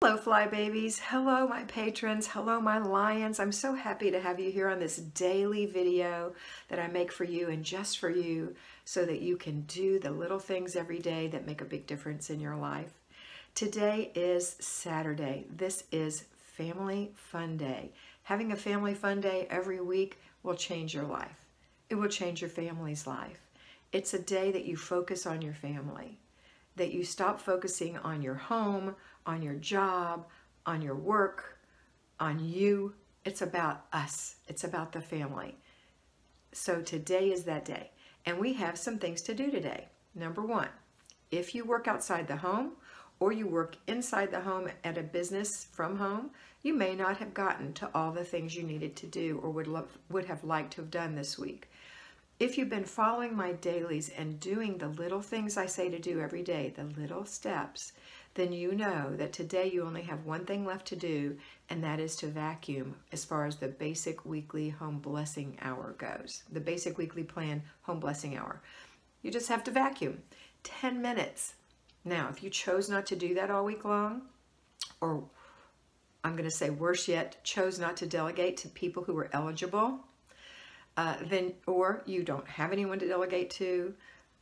Hello, fly babies. Hello, my patrons. Hello, my lions. I'm so happy to have you here on this daily video that I make for you and just for you so that you can do the little things every day that make a big difference in your life. Today is Saturday. This is Family Fun Day. Having a family fun day every week will change your life. It will change your family's life. It's a day that you focus on your family, that you stop focusing on your home, on your job, on your work, on you. It's about us. It's about the family. So today is that day. And we have some things to do today. Number one, if you work outside the home or you work inside the home at a business from home, you may not have gotten to all the things you needed to do or would have liked to have done this week. If you've been following my dailies and doing the little things I say to do every day, the little steps, then you know that today you only have one thing left to do, and that is to vacuum as far as the basic weekly home blessing hour goes. The basic weekly plan home blessing hour. You just have to vacuum 10 minutes. Now, if you chose not to do that all week long, or I'm going to say worse yet, chose not to delegate to people who are eligible, or you don't have anyone to delegate to,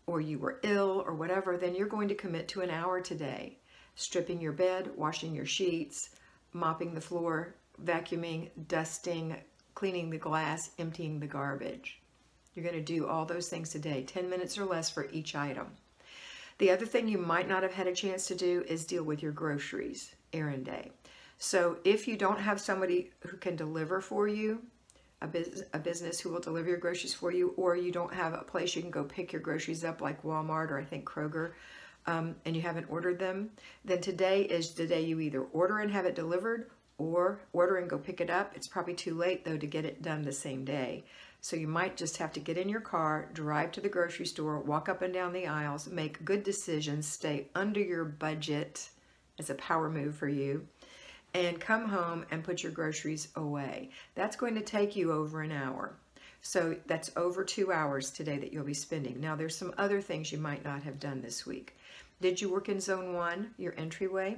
or you were ill or whatever, then you're going to commit to an hour today. Stripping your bed, washing your sheets, mopping the floor, vacuuming, dusting, cleaning the glass, emptying the garbage. You're going to do all those things today, 10 minutes or less for each item. The other thing you might not have had a chance to do is deal with your groceries, errand day. So if you don't have somebody who can deliver for you, a business who will deliver your groceries for you, or you don't have a place you can go pick your groceries up like Walmart or I think Kroger, and you haven't ordered them, then today is the day you either order and have it delivered or order and go pick it up. It's probably too late though to get it done the same day. So you might just have to get in your car, drive to the grocery store, walk up and down the aisles, make good decisions, stay under your budget as a power move for you, and come home and put your groceries away. That's going to take you over an hour. So that's over 2 hours today that you'll be spending. Now there's some other things you might not have done this week. Did you work in zone 1, your entryway?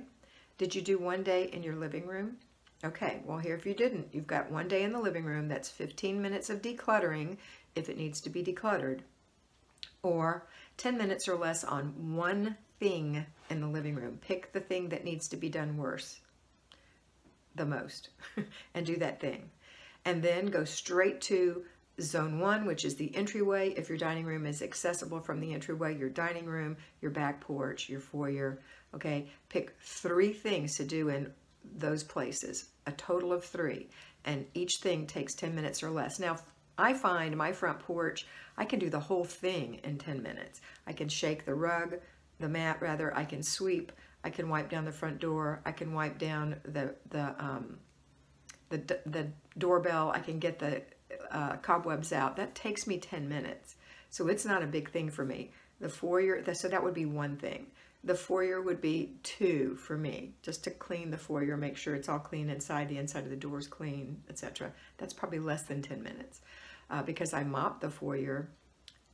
Did you do one day in your living room? Okay, well here if you didn't, you've got one day in the living room. That's 15 minutes of decluttering if it needs to be decluttered, or 10 minutes or less on one thing in the living room. Pick the thing that needs to be done the most and do that thing. And then go straight to zone 1, which is the entryway. If your dining room is accessible from the entryway, your dining room, your back porch, your foyer, okay? Pick 3 things to do in those places, a total of 3, and each thing takes 10 minutes or less. Now, I find my front porch, I can do the whole thing in 10 minutes. I can shake the mat rather, I can sweep, I can wipe down the front door, I can wipe down the doorbell, I can get the cobwebs out. That takes me 10 minutes. So it's not a big thing for me. The foyer, so that would be 1 thing. The foyer would be 2 for me, just to clean the foyer, make sure it's all clean inside, the inside of the door is clean, etc. That's probably less than 10 minutes because I mop the foyer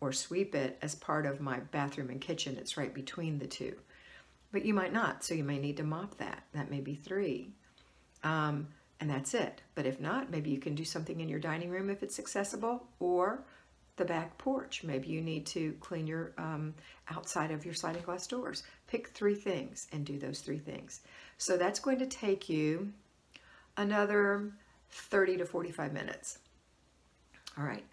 or sweep it as part of my bathroom and kitchen. It's right between the 2. But you might not, so you may need to mop that. That may be 3. And that's it. But if not, maybe you can do something in your dining room if it's accessible, or the back porch. Maybe you need to clean your outside of your sliding glass doors. Pick 3 things and do those 3 things. So that's going to take you another 30 to 45 minutes. All right,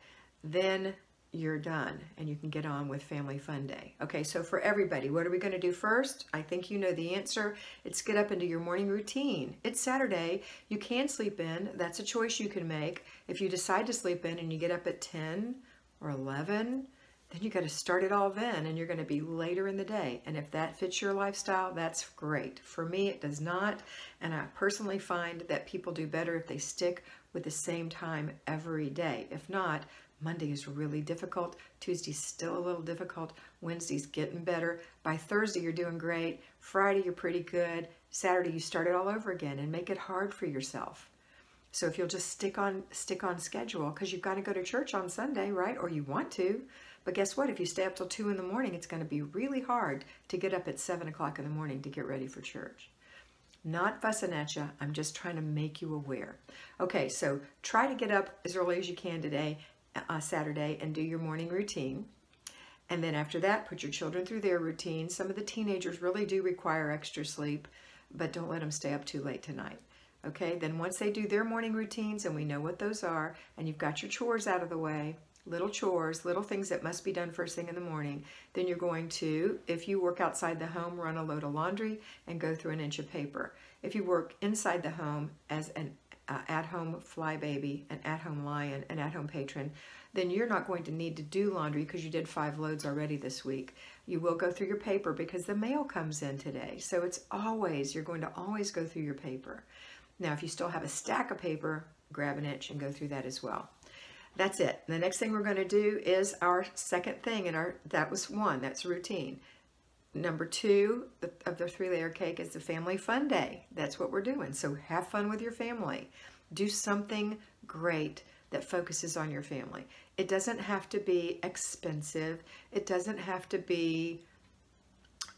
then you're done and you can get on with Family Fun Day. Okay, so for everybody, what are we going to do first? I think you know the answer. It's get up into your morning routine. It's Saturday. You can sleep in. That's a choice you can make. If you decide to sleep in and you get up at 10 or 11, then you got to start it all then, and you're going to be later in the day. And if that fits your lifestyle, that's great. For me, it does not, and I personally find that people do better if they stick with the same time every day. If not, Monday is really difficult. Tuesday's still a little difficult. Wednesday's getting better. By Thursday, you're doing great. Friday, you're pretty good. Saturday, you start it all over again and make it hard for yourself. So if you'll just stick on schedule, because you've got to go to church on Sunday, right? Or you want to. But guess what? If you stay up till 2 in the morning, it's going to be really hard to get up at 7 o'clock in the morning to get ready for church. Not fussing at you. I'm just trying to make you aware. Okay, so try to get up as early as you can today, Saturday, and do your morning routine. And then after that, put your children through their routine. Some of the teenagers really do require extra sleep, but don't let them stay up too late tonight. Okay, then once they do their morning routines, and we know what those are, and you've got your chores out of the way, little chores, little things that must be done first thing in the morning, then you're going to, if you work outside the home, run a load of laundry and go through an inch of paper. If you work inside the home as an at-home fly baby, an at-home lion, an at-home patron, then you're not going to need to do laundry because you did 5 loads already this week. You will go through your paper because the mail comes in today. So it's always, you're going to always go through your paper. Now, if you still have a stack of paper, grab an inch and go through that as well. That's it. The next thing we're going to do is our second thing, and that was 1, that's routine. Number 2 of the 3-layer cake is the family fun day. That's what we're doing. So have fun with your family. Do something great that focuses on your family. It doesn't have to be expensive. It doesn't have to be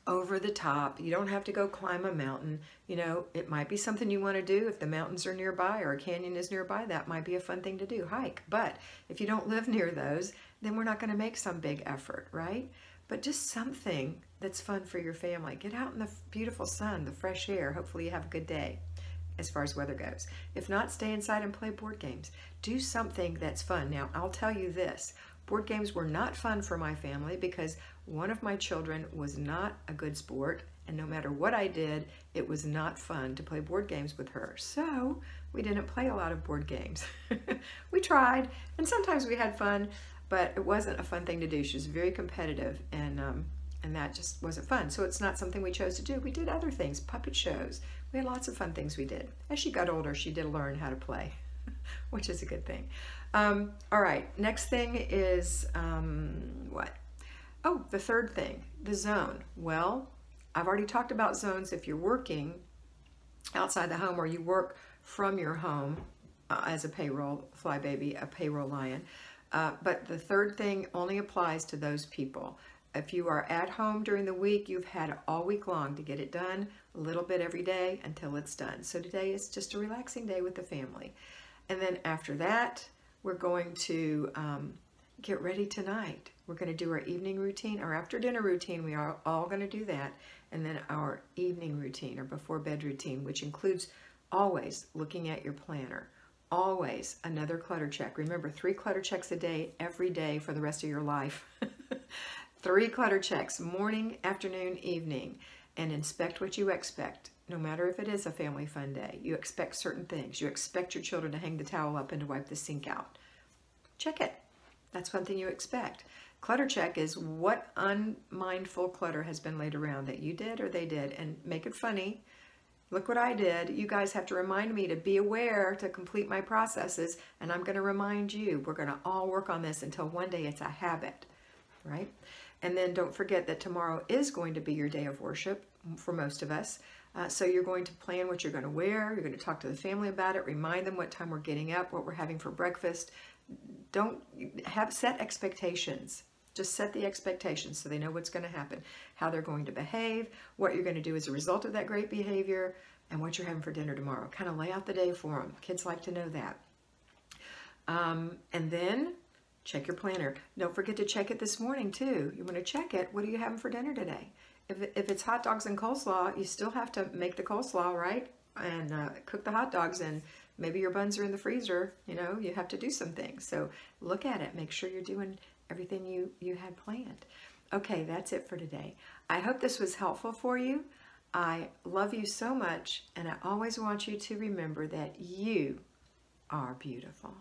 over the top. You don't have to go climb a mountain. You know, it might be something you want to do. If the mountains are nearby or a canyon is nearby, that might be a fun thing to do, hike. But if you don't live near those, then we're not going to make some big effort, right? But just something that's fun for your family. Get out in the beautiful sun, the fresh air. Hopefully you have a good day as far as weather goes. If not, stay inside and play board games. Do something that's fun. Now, I'll tell you this. Board games were not fun for my family because one of my children was not a good sport, and no matter what I did, it was not fun to play board games with her. So we didn't play a lot of board games. We tried, and sometimes we had fun, but it wasn't a fun thing to do. She was very competitive, and that just wasn't fun. So it's not something we chose to do. We did other things, puppet shows. We had lots of fun things we did. As she got older, she did learn how to play, which is a good thing. All right, next thing is what? Oh, the third thing, the zone. Well, I've already talked about zones if you're working outside the home or you work from your home as a payroll fly baby, a payroll lion. But the third thing only applies to those people. If you are at home during the week, you've had all week long to get it done, a little bit every day until it's done. So today is just a relaxing day with the family. And then after that, we're going to get ready tonight. We're going to do our evening routine, our after dinner routine. We are all going to do that. And then our evening routine or before bed routine, which includes always looking at your planner. Always another clutter check. Remember, 3 clutter checks a day, every day for the rest of your life. 3 clutter checks, morning, afternoon, evening, and inspect what you expect. No matter if it is a family fun day, you expect certain things. You expect your children to hang the towel up and to wipe the sink out. Check it. That's one thing you expect. Clutter check is what unmindful clutter has been laid around that you did or they did, and make it funny. Look what I did. You guys have to remind me to be aware to complete my processes, and I'm going to remind you. We're going to all work on this until one day it's a habit, right? And then don't forget that tomorrow is going to be your day of worship for most of us. So you're going to plan what you're going to wear. You're going to talk to the family about it. Remind them what time we're getting up, what we're having for breakfast. Don't set expectations. Just set the expectations so they know what's going to happen, how they're going to behave, what you're going to do as a result of that great behavior, and what you're having for dinner tomorrow. Kind of lay out the day for them. Kids like to know that. And then check your planner. Don't forget to check it this morning too. You want to check it. What are you having for dinner today? If it's hot dogs and coleslaw, you still have to make the coleslaw, right? And cook the hot dogs, and maybe your buns are in the freezer. You know, you have to do some things. So look at it. Make sure you're doing everything you had planned. Okay, that's it for today. I hope this was helpful for you. I love you so much, and I always want you to remember that you are beautiful.